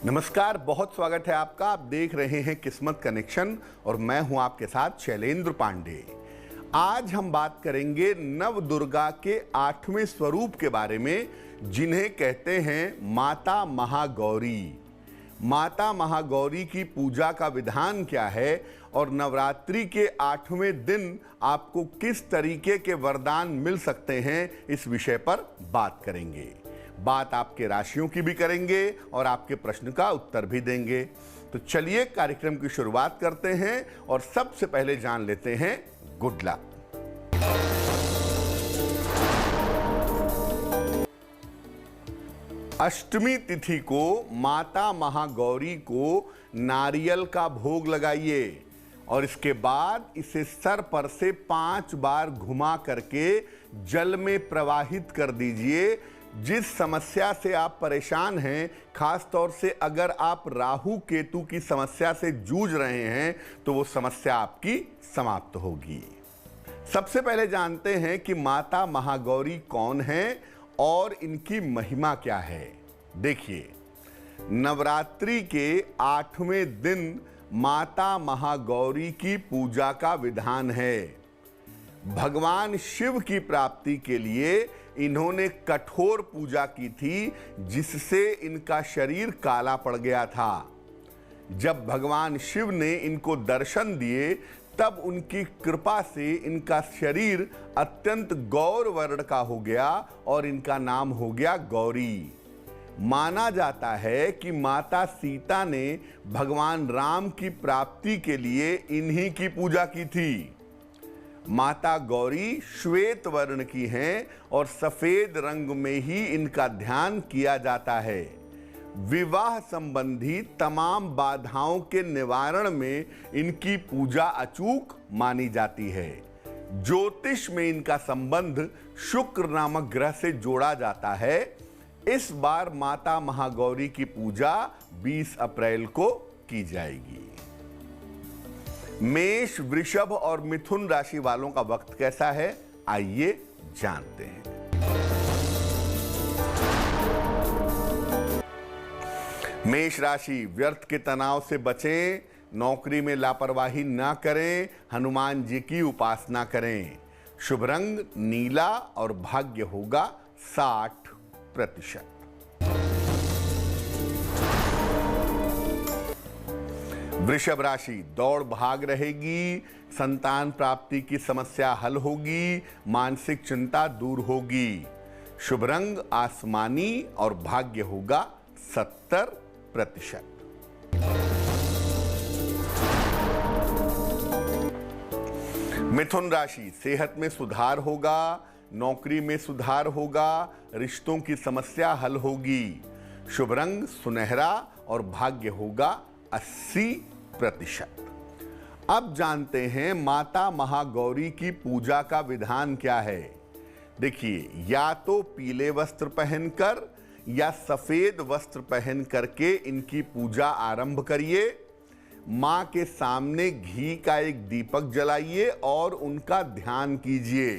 नमस्कार, बहुत स्वागत है आपका। आप देख रहे हैं किस्मत कनेक्शन और मैं हूं आपके साथ शैलेंद्र पांडे। आज हम बात करेंगे नव दुर्गा के 8वें स्वरूप के बारे में, जिन्हें कहते हैं माता महागौरी। माता महागौरी की पूजा का विधान क्या है और नवरात्रि के 8वें दिन आपको किस तरीके के वरदान मिल सकते हैं, इस विषय पर बात करेंगे। बात आपके राशियों की भी करेंगे और आपके प्रश्न का उत्तर भी देंगे। तो चलिए कार्यक्रम की शुरुआत करते हैं और सबसे पहले जान लेते हैं गुड लक। अष्टमी तिथि को माता महागौरी को नारियल का भोग लगाइए और इसके बाद इसे सर पर से 5 बार घुमा करके जल में प्रवाहित कर दीजिए। जिस समस्या से आप परेशान हैं, खास तौर से अगर आप राहु केतु की समस्या से जूझ रहे हैं, तो वो समस्या आपकी समाप्त होगी। सबसे पहले जानते हैं कि माता महागौरी कौन है और इनकी महिमा क्या है। देखिए, नवरात्रि के 8वें दिन माता महागौरी की पूजा का विधान है। भगवान शिव की प्राप्ति के लिए इन्होंने कठोर पूजा की थी, जिससे इनका शरीर काला पड़ गया था। जब भगवान शिव ने इनको दर्शन दिए, तब उनकी कृपा से इनका शरीर अत्यंत गौर वर्ण का हो गया और इनका नाम हो गया गौरी। माना जाता है कि माता सीता ने भगवान राम की प्राप्ति के लिए इन्हीं की पूजा की थी। माता गौरी श्वेत वर्ण की हैं और सफेद रंग में ही इनका ध्यान किया जाता है। विवाह संबंधी तमाम बाधाओं के निवारण में इनकी पूजा अचूक मानी जाती है। ज्योतिष में इनका संबंध शुक्र नामक ग्रह से जोड़ा जाता है। इस बार माता महागौरी की पूजा 20 अप्रैल को की जाएगी। मेष, वृषभ और मिथुन राशि वालों का वक्त कैसा है, आइए जानते हैं। मेष राशि, व्यर्थ के तनाव से बचें, नौकरी में लापरवाही ना करें, हनुमान जी की उपासना करें। शुभ रंग नीला और भाग्य होगा 60%। वृषभ राशि, दौड़ भाग रहेगी, संतान प्राप्ति की समस्या हल होगी, मानसिक चिंता दूर होगी। शुभ रंग आसमानी और भाग्य होगा 70%। मिथुन राशि, सेहत में सुधार होगा, नौकरी में सुधार होगा, रिश्तों की समस्या हल होगी। शुभ रंग सुनहरा और भाग्य होगा 80%। अब जानते हैं माता महागौरी की पूजा का विधान क्या है। देखिए, या तो पीले वस्त्र पहनकर या सफेद वस्त्र पहन करके इनकी पूजा आरंभ करिए। मां के सामने घी का एक दीपक जलाइए और उनका ध्यान कीजिए।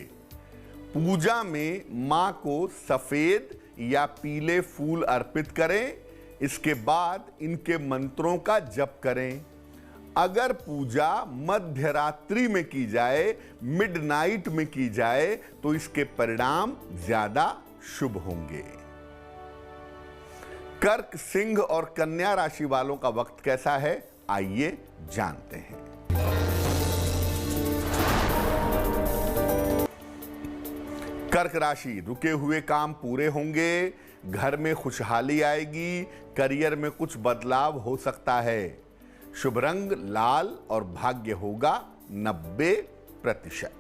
पूजा में मां को सफेद या पीले फूल अर्पित करें। इसके बाद इनके मंत्रों का जप करें। अगर पूजा मध्य रात्रि में की जाए, मिडनाइट में की जाए, तो इसके परिणाम ज्यादा शुभ होंगे। कर्क, सिंह और कन्या राशि वालों का वक्त कैसा है, आइए जानते हैं। कर्क राशि, रुके हुए काम पूरे होंगे, घर में खुशहाली आएगी, करियर में कुछ बदलाव हो सकता है। शुभ रंग लाल और भाग्य होगा 90%।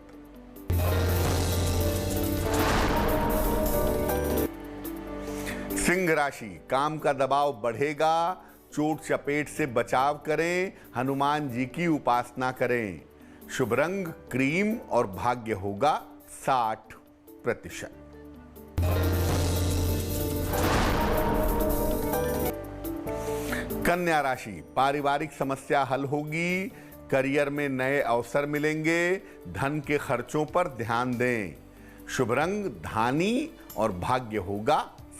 सिंह राशि, काम का दबाव बढ़ेगा, चोट चपेट से बचाव करें, हनुमान जी की उपासना करें। शुभ रंग क्रीम और भाग्य होगा 60%। कन्या राशि, पारिवारिक समस्या हल होगी, करियर में नए अवसर मिलेंगे, धन के खर्चों पर ध्यान दें। शुभ रंग धानी और भाग्य होगा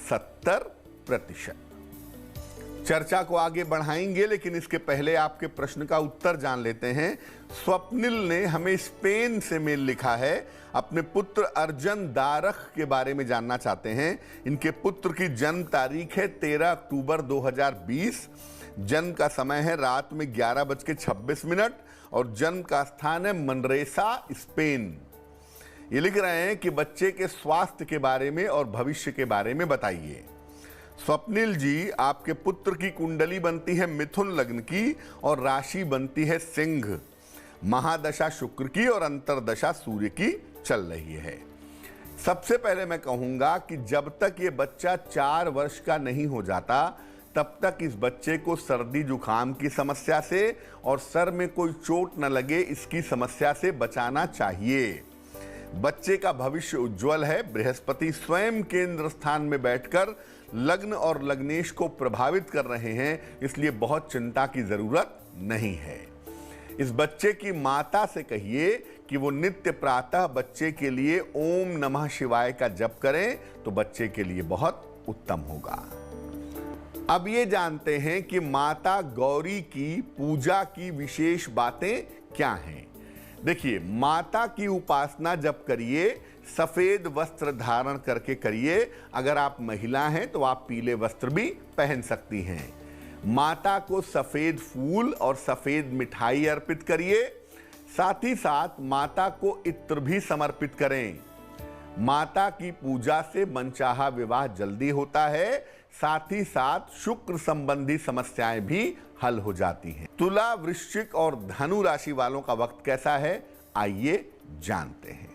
70%। चर्चा को आगे बढ़ाएंगे, लेकिन इसके पहले आपके प्रश्न का उत्तर जान लेते हैं। स्वप्निल ने हमें स्पेन से मेल लिखा है, अपने पुत्र अर्जन दारख के बारे में जानना चाहते हैं। इनके पुत्र की जन्म तारीख है 13 अक्टूबर 2020, जन्म का समय है रात में 11:26 और जन्म का स्थान है मनरेसा, स्पेन। ये लिख रहे हैं कि बच्चे के स्वास्थ्य के बारे में और भविष्य के बारे में बताइए। स्वप्निल जी, आपके पुत्र की कुंडली बनती है मिथुन लग्न की और राशि बनती है सिंह। महादशा शुक्र की और अंतरदशा सूर्य की चल रही है। सबसे पहले मैं कहूंगा कि जब तक ये बच्चा 4 वर्ष का नहीं हो जाता तब तक इस बच्चे को सर्दी जुकाम की समस्या से और सर में कोई चोट न लगे इसकी समस्या से बचाना चाहिए। बच्चे का भविष्य उज्जवल है। बृहस्पति स्वयं केंद्र स्थान में बैठकर लग्न और लग्नेश को प्रभावित कर रहे हैं, इसलिए बहुत चिंता की जरूरत नहीं है। इस बच्चे की माता से कहिए कि वो नित्य प्रातः बच्चे के लिए ओम नमः शिवाय का जप करें तो बच्चे के लिए बहुत उत्तम होगा। अब ये जानते हैं कि माता गौरी की पूजा की विशेष बातें क्या हैं। देखिए, माता की उपासना जब करिए सफेद वस्त्र धारण करके करिए। अगर आप महिला हैं तो आप पीले वस्त्र भी पहन सकती हैं। माता को सफेद फूल और सफेद मिठाई अर्पित करिए। साथ ही साथ माता को इत्र भी समर्पित करें। माता की पूजा से मनचाहा विवाह जल्दी होता है। साथ ही साथ शुक्र संबंधी समस्याएं भी हल हो जाती हैं। तुला, वृश्चिक और धनु राशि वालों का वक्त कैसा है, आइए जानते हैं।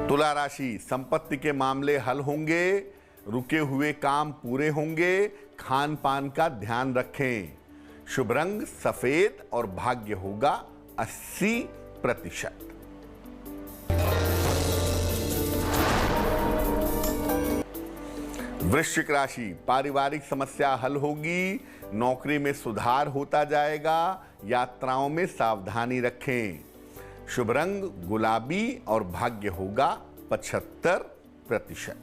तुला राशि, संपत्ति के मामले हल होंगे, रुके हुए काम पूरे होंगे, खान पान का ध्यान रखें। शुभ रंग सफेद और भाग्य होगा 80%। वृश्चिक राशि, पारिवारिक समस्या हल होगी, नौकरी में सुधार होता जाएगा, यात्राओं में सावधानी रखें। शुभ रंग गुलाबी और भाग्य होगा 75%।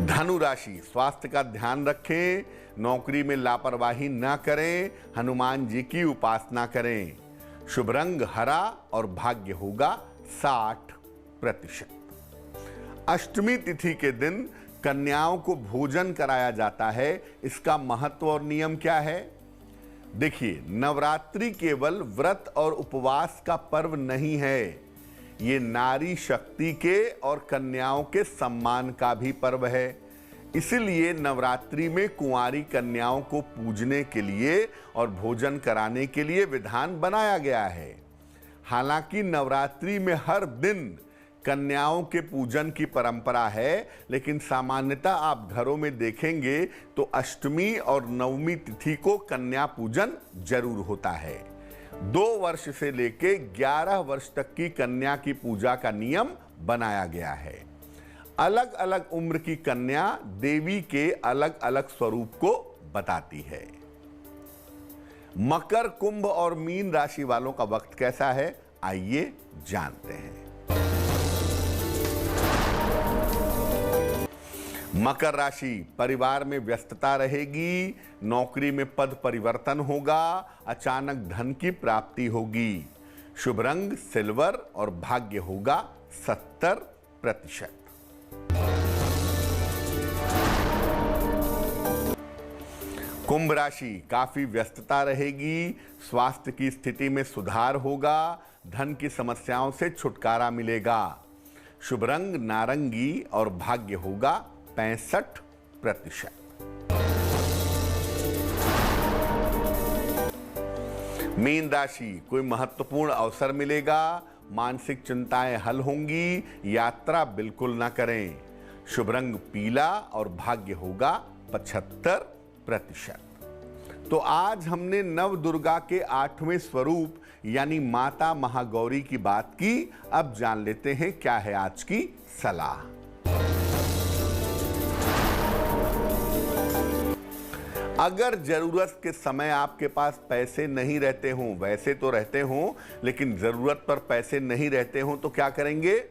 धनु राशि, स्वास्थ्य का ध्यान रखें, नौकरी में लापरवाही न करें, हनुमान जी की उपासना करें। शुभ रंग हरा और भाग्य होगा 60%। अष्टमी तिथि के दिन कन्याओं को भोजन कराया जाता है। इसका महत्व और नियम क्या है? देखिए, नवरात्रि केवल व्रत और उपवास का पर्व नहीं है, ये नारी शक्ति के और कन्याओं के सम्मान का भी पर्व है। इसलिए नवरात्रि में कुंवारी कन्याओं को पूजने के लिए और भोजन कराने के लिए विधान बनाया गया है। हालांकि नवरात्रि में हर दिन कन्याओं के पूजन की परंपरा है, लेकिन सामान्यतः आप घरों में देखेंगे तो अष्टमी और नवमी तिथि को कन्या पूजन जरूर होता है। 2 वर्ष से लेके 11 वर्ष तक की कन्या की पूजा का नियम बनाया गया है। अलग अलग उम्र की कन्या देवी के अलग अलग स्वरूप को बताती है। मकर, कुंभ और मीन राशि वालों का वक्त कैसा है, आइए जानते हैं। मकर राशि, परिवार में व्यस्तता रहेगी, नौकरी में पद परिवर्तन होगा, अचानक धन की प्राप्ति होगी। शुभ रंग सिल्वर और भाग्य होगा 70%। कुंभ राशि, काफी व्यस्तता रहेगी, स्वास्थ्य की स्थिति में सुधार होगा, धन की समस्याओं से छुटकारा मिलेगा। शुभ रंग नारंगी और भाग्य होगा 65%। मीन राशि, कोई महत्वपूर्ण अवसर मिलेगा, मानसिक चिंताएं हल होंगी, यात्रा बिल्कुल ना करें। शुभ रंग पीला और भाग्य होगा 75%। तो आज हमने नव दुर्गा के 8वें स्वरूप यानी माता महागौरी की बात की। अब जान लेते हैं क्या है आज की सलाह। अगर जरूरत के समय आपके पास पैसे नहीं रहते हों, वैसे तो रहते हों लेकिन जरूरत पर पैसे नहीं रहते हों, तो क्या करेंगे?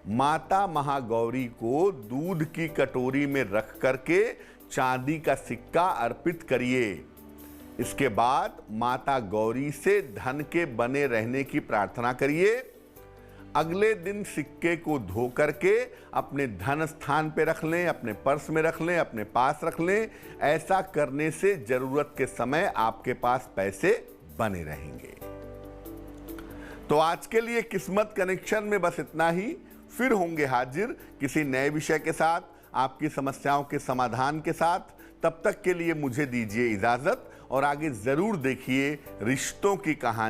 माता महागौरी को दूध की कटोरी में रख करके चांदी का सिक्का अर्पित करिए। इसके बाद माता गौरी से धन के बने रहने की प्रार्थना करिए। अगले दिन सिक्के को धो करके अपने धन स्थान पे रख लें, अपने पर्स में रख लें, अपने पास रख लें। ऐसा करने से जरूरत के समय आपके पास पैसे बने रहेंगे। तो आज के लिए किस्मत कनेक्शन में बस इतना ही। फिर होंगे हाजिर किसी नए विषय के साथ, आपकी समस्याओं के समाधान के साथ। तब तक के लिए मुझे दीजिए इजाजत और आगे जरूर देखिए रिश्तों की कहानी।